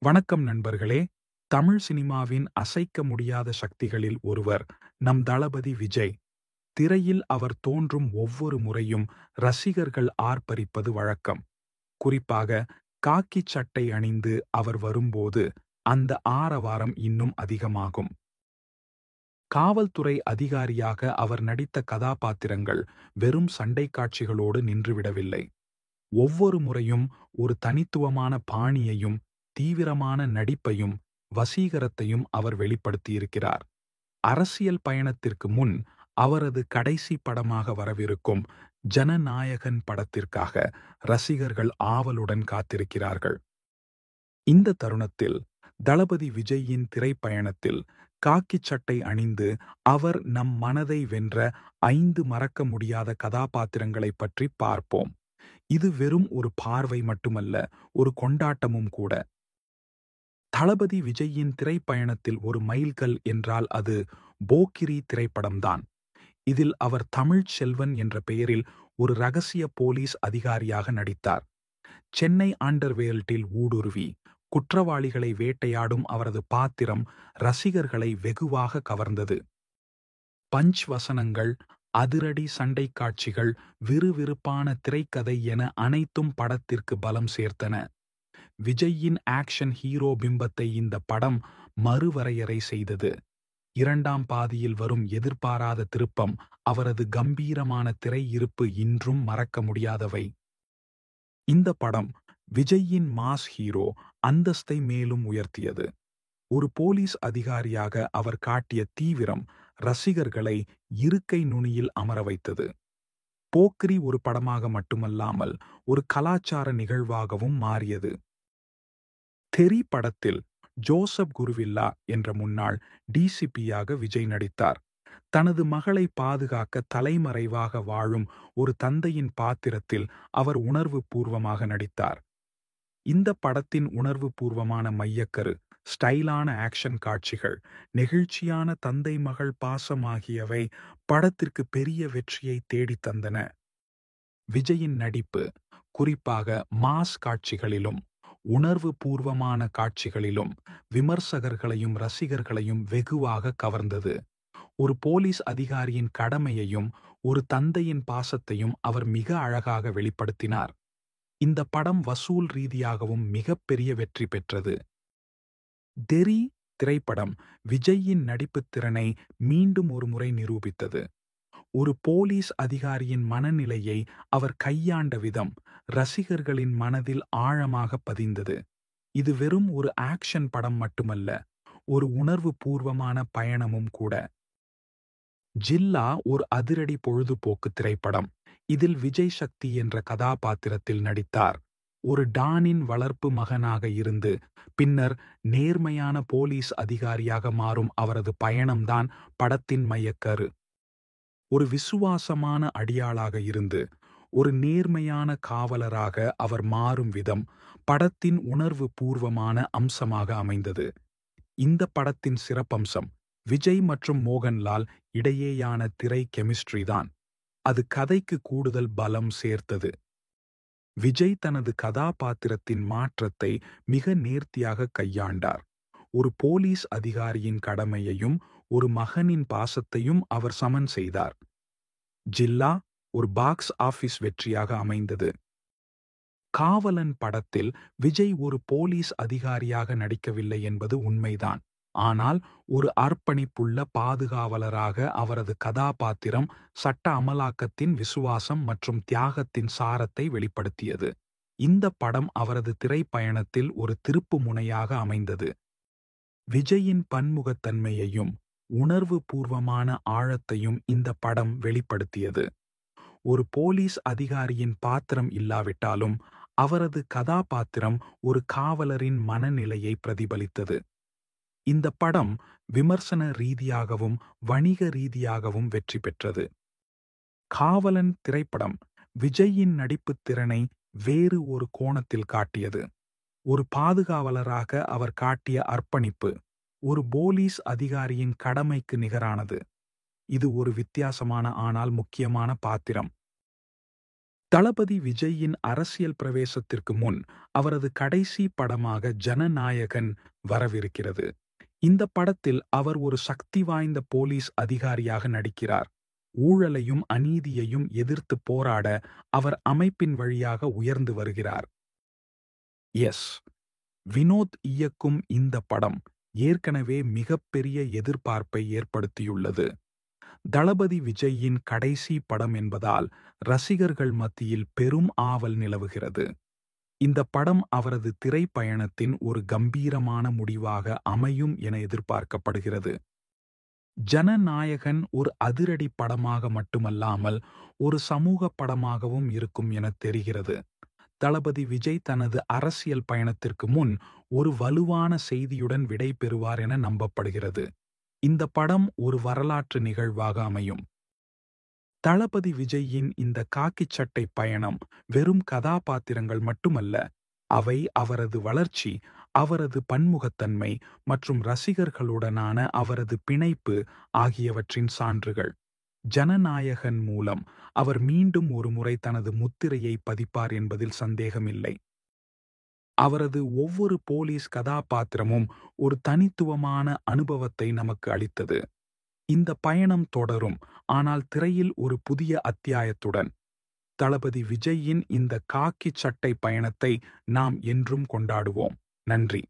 வணக்கம் நண்பர்களே. தமிழ் சினிமாவின் அசைக்க முடியாத சக்திகளில் ஒருவர் நம் தளபதி விஜய். திரையில் அவர் தோன்றும் ஒவ்வொரு முறையும் ரசிகர்கள் ஆர்ப்பரிப்பது வழக்கம். குறிப்பாக காக்கி சட்டை அணிந்து அவர் வரும்போது அந்த ஆரவாரம் இன்னும் அதிகமாகும். காவல்துறை அதிகாரியாக அவர் நடித்த கதாபாத்திரங்கள் வெறும் சண்டை காட்சிகளோடு நின்றுவிடவில்லை. ஒவ்வொரு முறையும் ஒரு தனித்துவமான பாணியையும் தீவிரமான நடிப்பையும் வசீகரத்தையும் அவர் வெளிப்படுத்தியிருக்கிறார். அரசியல் பயணத்திற்கு முன் அவரது கடைசி படமாக வரவிருக்கும் ஜனநாயகன் படத்திற்காக ரசிகர்கள் ஆவலுடன் காத்திருக்கிறார்கள். இந்த தருணத்தில் தளபதி விஜயின் திரைப்பயணத்தில் காக்கி சட்டை அணிந்து அவர் நம் மனதை வென்ற 5 மறக்க முடியாத கதாபாத்திரங்களைப் பற்றி பார்ப்போம். இது வெறும் ஒரு பார்வை மட்டுமல்ல, ஒரு கொண்டாட்டமும் கூட. தளபதி விஜயின் திரைப்பயணத்தில் ஒரு மைல்கல் என்றால் அது போக்கிரி திரைப்படம்தான். இதில் அவர் தமிழ்ச் செல்வன் என்ற பெயரில் ஒரு ரகசிய போலீஸ் அதிகாரியாக நடித்தார். சென்னை அண்டர்வேர்ல்டில் ஊடுருவி குற்றவாளிகளை வேட்டையாடும் அவரது பாத்திரம் ரசிகர்களை வெகுவாக கவர்ந்தது. பஞ்ச் வசனங்கள், அதிரடி சண்டை காட்சிகள், விறுவிறுப்பான திரைக்கதை என அனைத்தும் படத்திற்கு பலம் சேர்த்தன. விஜய்யின் ஆக்ஷன் ஹீரோ பிம்பத்தை இந்த படம் மறுவரையறை செய்தது. இரண்டாம் பாதியில் வரும் எதிர்பாராத திருப்பம், அவரது கம்பீரமான திரை இருப்பு இன்றும் மறக்க முடியாதவை. இந்த படம் விஜய்யின் மாஸ் ஹீரோ அந்தஸ்தை மேலும் உயர்த்தியது. ஒரு போலீஸ் அதிகாரியாக அவர் காட்டிய தீவிரம் ரசிகர்களை இருக்கை நுனியில் அமர வைத்தது. போக்கிரி ஒரு படமாக மட்டுமல்லாமல் ஒரு கலாச்சார நிகழ்வாகவும் மாறியது. தெறி படத்தில் ஜோசப் குருவில்லா என்ற முன்னாள் டிசிபியாக விஜய் நடித்தார். தனது மகளை பாதுகாக்க தலைமறைவாக வாழும் ஒரு தந்தையின் பாத்திரத்தில் அவர் உணர்வு பூர்வமாக நடித்தார். இந்த படத்தின் உணர்வு பூர்வமான மையக்கரு, ஸ்டைலான ஆக்ஷன் காட்சிகள், நெகிழ்ச்சியான தந்தை மகள் பாசம் ஆகியவை படத்திற்கு பெரிய வெற்றியை தேடித் தந்தன. விஜயின் நடிப்பு, குறிப்பாக மாஸ் காட்சிகளிலும் உணர்வு பூர்வமான காட்சிகளிலும் விமர்சகர்களையும் ரசிகர்களையும் வெகுவாக கவர்ந்தது. ஒரு போலீஸ் அதிகாரியின் கடமையையும் ஒரு தந்தையின் பாசத்தையும் அவர் மிக அழகாக வெளிப்படுத்தினார். இந்த படம் வசூல் ரீதியாகவும் மிகப்பெரிய வெற்றி பெற்றது. தெறி திரைப்படம் விஜய்யின் நடிப்புத் திறனை மீண்டும் ஒரு முறை நிரூபித்தது. ஒரு போலீஸ் அதிகாரியின் மனநிலையை அவர் கையாண்ட விதம் ரசிகர்களின் மனதில் ஆழமாக பதிந்தது. இது வெறும் ஒரு ஆக்ஷன் படம் மட்டுமல்ல, ஒரு உணர்வு பூர்வமான பயணமும் கூட. ஜில்லா ஒரு அதிரடி பொழுதுபோக்கு திரைப்படம். இதில் விஜய் சக்தி என்ற கதாபாத்திரத்தில் நடித்தார். ஒரு டானின் வளர்ப்பு மகனாக இருந்து பின்னர் நேர்மையான போலீஸ் அதிகாரியாக மாறும் அவரது பயணம்தான் படத்தின் மையக்கரு. ஒரு விசுவாசமான அடியாளாக இருந்து ஒரு நேர்மையான காவலராக அவர் மாறும் விதம் படத்தின் உணர்வு பூர்வமான அம்சமாக அமைந்தது. இந்த படத்தின் சிறப்பம்சம் விஜய் மற்றும் மோகன்லால் இடையேயான திரை கெமிஸ்ட்ரி தான். அது கதைக்கு கூடுதல் பலம் சேர்த்தது. விஜய் தனது கதாபாத்திரத்தின் மாற்றத்தை மிக நேர்த்தியாக கையாண்டார். ஒரு போலீஸ் அதிகாரியின் கடமையையும் ஒரு மகனின் பாசத்தையும் அவர் சமன் செய்தார். ஜில்லா ஒரு பாக்ஸ் ஆபீஸ் வெற்றியாக அமைந்தது. காவலன் படத்தில் விஜய் ஒரு போலீஸ் அதிகாரியாக நடிக்கவில்லை என்பது உண்மைதான். ஆனால் ஒரு அர்ப்பணிப்புள்ள பாதுகாவலராக அவரது கதாபாத்திரம் சட்ட அமலாக்கத்தின் விசுவாசம் மற்றும் தியாகத்தின் சாரத்தை வெளிப்படுத்தியது. இந்த படம் அவரது திரைப்பயணத்தில் ஒரு திருப்பு முனையாக அமைந்தது. விஜயின் பன்முகத்தன்மையையும் உணர்வு பூர்வமான ஆழத்தையும் இந்த படம் வெளிப்படுத்தியது. ஒரு போலீஸ் அதிகாரியின் பாத்திரம் இல்லாவிட்டாலும் அவரது கதாபாத்திரம் ஒரு காவலரின் மனநிலையை பிரதிபலித்தது. இந்த படம் விமர்சன ரீதியாகவும் வணிக ரீதியாகவும் வெற்றி பெற்றது. காவலன் திரைப்படம் விஜய்யின் நடிப்புத் திறனை வேறு ஒரு கோணத்தில் காட்டியது. ஒரு பாதுகாவலராக அவர் காட்டிய அர்ப்பணிப்பு ஒரு போலீஸ் அதிகாரியின் கடமைக்கு நிகரானது. இது ஒரு வித்தியாசமான ஆனால் முக்கியமான பாத்திரம். தளபதி விஜயின் அரசியல் பிரவேசத்திற்கு முன் அவரது கடைசி படமாக ஜனநாயகன் வரவிருக்கிறது. இந்த படத்தில் அவர் ஒரு சக்தி வாய்ந்த போலீஸ் அதிகாரியாக நடிக்கிறார். ஊழலையும் அநீதியையும் எதிர்த்து போராட அவர் அமைப்பின் வழியாக உயர்ந்து வருகிறார். எஸ். வினோத் இயக்கும் இந்த படம் ஏற்கனவே மிகப்பெரிய எதிர்பார்ப்பை ஏற்படுத்தியுள்ளது. தளபதி விஜயின் கடைசி படம் என்பதால் ரசிகர்கள் மத்தியில் பெரும் ஆவல் நிலவுகிறது. இந்த படம் அவரது திரைப்பயணத்தின் ஒரு கம்பீரமான முடிவாக அமையும் என எதிர்பார்க்கப்படுகிறது. ஜனநாயகன் ஒரு அதிரடி படமாக மட்டுமல்லாமல் ஒரு சமூக படமாகவும் இருக்கும் என தெரிகிறது. தளபதி விஜய் தனது அரசியல் பயணத்திற்கு முன் ஒரு வலுவான செய்தியுடன் விடை பெறுவார் என நம்பப்படுகிறது. இந்த படம் ஒரு வரலாற்று நிகழ்வாக அமையும். தளபதி விஜயின் இந்த காக்கிச் சட்டை பயணம் வெறும் கதாபாத்திரங்கள் மட்டுமல்ல, அவை அவரது வளர்ச்சி, அவரது பன்முகத்தன்மை மற்றும் ரசிகர்களுடனான அவரது பிணைப்பு ஆகியவற்றின் சான்றுகள். ஜனநாயகன் மூலம் அவர் மீண்டும் ஒருமுறை தனது முத்திரையை பதிப்பார் என்பதில் சந்தேகமில்லை. அவரது ஒவ்வொரு போலீஸ் கதாபாத்திரமும் ஒரு தனித்துவமான அனுபவத்தை நமக்கு அளித்தது. இந்த பயணம் தொடரும், ஆனால் திரையில் ஒரு புதிய அத்தியாயத்துடன். தளபதி விஜயின் இந்த காக்கி சட்டை பயணத்தை நாம் என்றும் கொண்டாடுவோம். நன்றி.